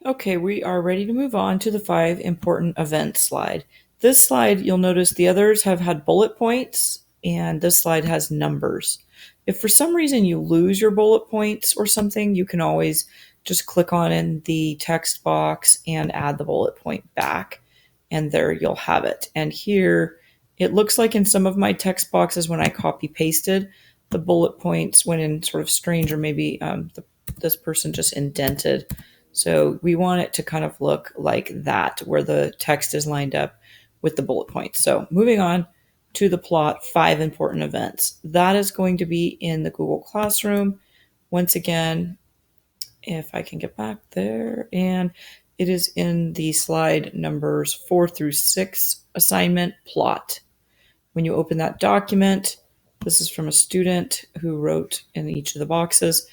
Okay, we are ready to move on to the 5 important events slide. This slide, you'll notice the others have had bullet points, and this slide has numbers. If for some reason you lose your bullet points or something, you can always just click on in the text box and add the bullet point back, and there you'll have it. And here, it looks like in some of my text boxes when I copy pasted, the bullet points went in sort of strange, or maybe this person just indented. So we want it to kind of look like that, where the text is lined up with the bullet points. So moving on to the plot, 5 important events. That is going to be in the Google Classroom. Once again, if I can get back there, and it is in the slide numbers 4 through 6 assignment plot. When you open that document, this is from a student who wrote in each of the boxes.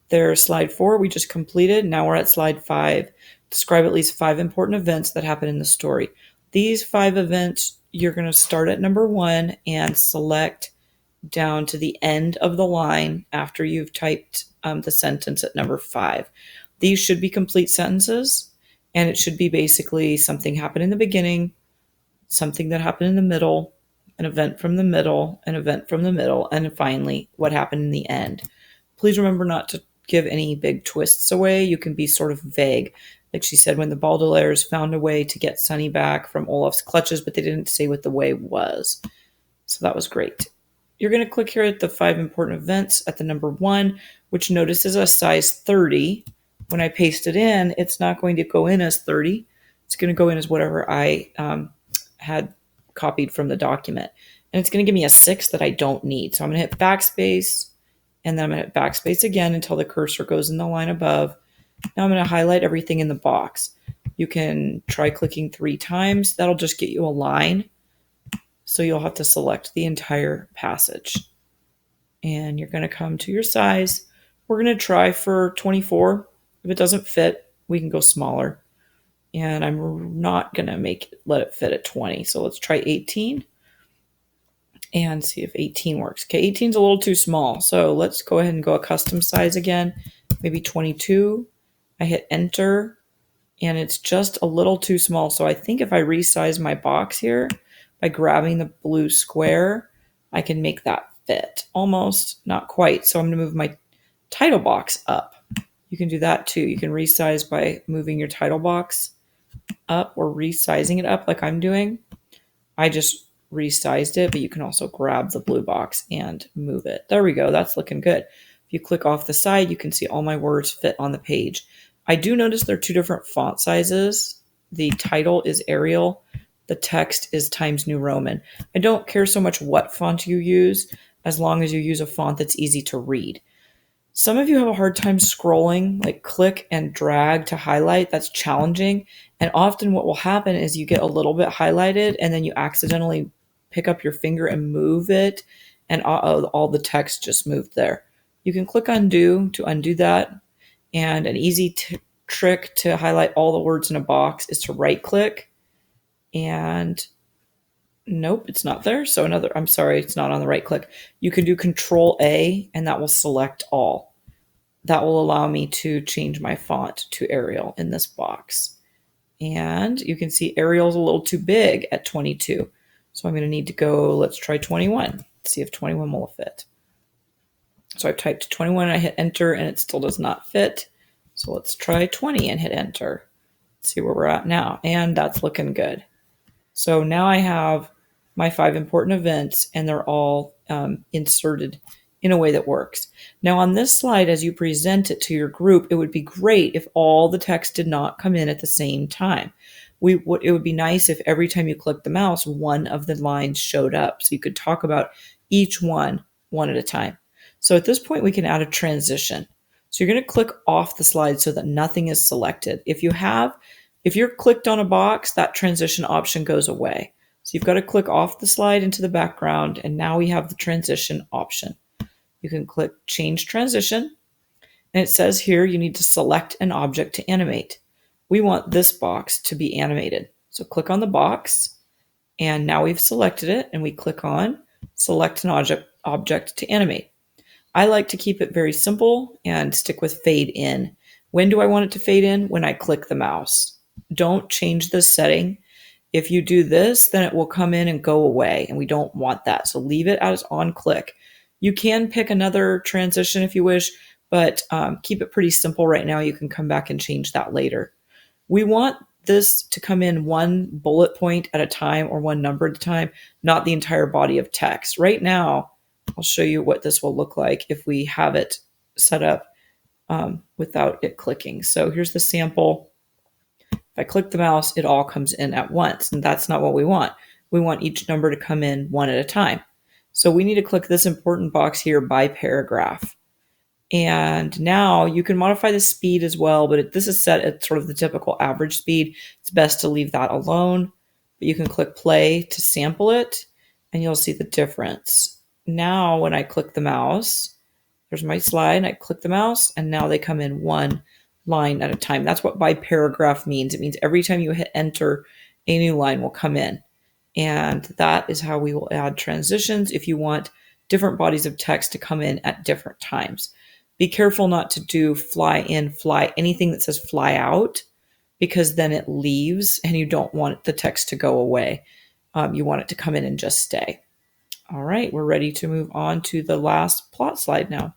There's slide 4 we just completed. Now we're at slide 5. Describe at least 5 important events that happen in the story. These 5 events, you're going to start at number 1 and select down to the end of the line after you've typed the sentence at number 5. These should be complete sentences, and it should be basically something happened in the beginning, something that happened in the middle, an event from the middle, an event from the middle, and finally what happened in the end. Please remember not to give any big twists away. You can be sort of vague. Like she said, when the Baudelaires found a way to get Sunny back from Olaf's clutches, but they didn't say what the way was. So that was great. You're going to click here at the 5 important events at the number 1, which notice is a size 30. When I paste it in, it's not going to go in as 30. It's going to go in as whatever I had copied from the document. And it's going to give me a 6 that I don't need. So I'm going to hit backspace, and then I'm going to hit backspace again until the cursor goes in the line above. Now I'm going to highlight everything in the box. You can try clicking 3 times. That'll just get you a line. So you'll have to select the entire passage. And you're going to come to your size. We're going to try for 24. If it doesn't fit, we can go smaller. And I'm not going to let it fit at 20. So let's try 18 and see if 18 works. Okay, 18 is a little too small. So let's go ahead and go a custom size again, maybe 22. I hit enter, and it's just a little too small. So I think if I resize my box here by grabbing the blue square, I can make that fit. Almost, not quite. So I'm going to move my title box up. You can do that too. You can resize by moving your title box up or resizing it up like I'm doing. I just resized it, but you can also grab the blue box and move it. There we go. That's looking good. If you click off the side, you can see all my words fit on the page. I do notice there are 2 different font sizes. The title is Arial. The text is Times New Roman. I don't care so much what font you use, as long as you use a font that's easy to read. Some of you have a hard time scrolling, like click and drag to highlight. That's challenging. And often what will happen is you get a little bit highlighted and then you accidentally pick up your finger and move it, and all the text just moved there. You can click undo to undo that. And an easy trick to highlight all the words in a box is to right click, and nope, it's not there. So I'm sorry, it's not on the right click. You can do Control A and that will select all. That will allow me to change my font to Arial in this box. And you can see Arial's a little too big at 22. So I'm going to need to go, let's try 21. See if 21 will fit. So I've typed 21 and I hit enter and it still does not fit. So let's try 20 and hit enter. Let's see where we're at now. And that's looking good. So now I have my 5 important events and they're all inserted in a way that works. Now on this slide, as you present it to your group, it would be great if all the text did not come in at the same time. It would be nice if every time you click the mouse, one of the lines showed up. So you could talk about each one at a time. So at this point, we can add a transition. So you're going to click off the slide so that nothing is selected. If you're clicked on a box, that transition option goes away. So you've got to click off the slide into the background, and now we have the transition option. You can click Change Transition, and it says here you need to select an object to animate. We want this box to be animated. So click on the box, and now we've selected it, and we click on Select an object to animate. I like to keep it very simple and stick with fade in. When do I want it to fade in? When I click the mouse. Don't change this setting. If you do this, then it will come in and go away, and we don't want that. So leave it as on click. You can pick another transition if you wish, but keep it pretty simple right now. You can come back and change that later. We want this to come in one bullet point at a time or one number at a time, not the entire body of text. Right now, I'll show you what this will look like if we have it set up without it clicking. So here's the sample. If I click the mouse, it all comes in at once, and that's not what we want. We want each number to come in one at a time. So we need to click this important box here by paragraph. And now you can modify the speed as well, but this is set at sort of the typical average speed. It's best to leave that alone, but you can click play to sample it, and you'll see the difference. Now, when I click the mouse, there's my slide, I click the mouse, and now they come in one line at a time. That's what by paragraph means. It means every time you hit enter, a new line will come in. And that is how we will add transitions if you want different bodies of text to come in at different times. Be careful not to do fly in, fly, anything that says fly out, because then it leaves and you don't want the text to go away. You want it to come in and just stay. All right, we're ready to move on to the last plot slide now.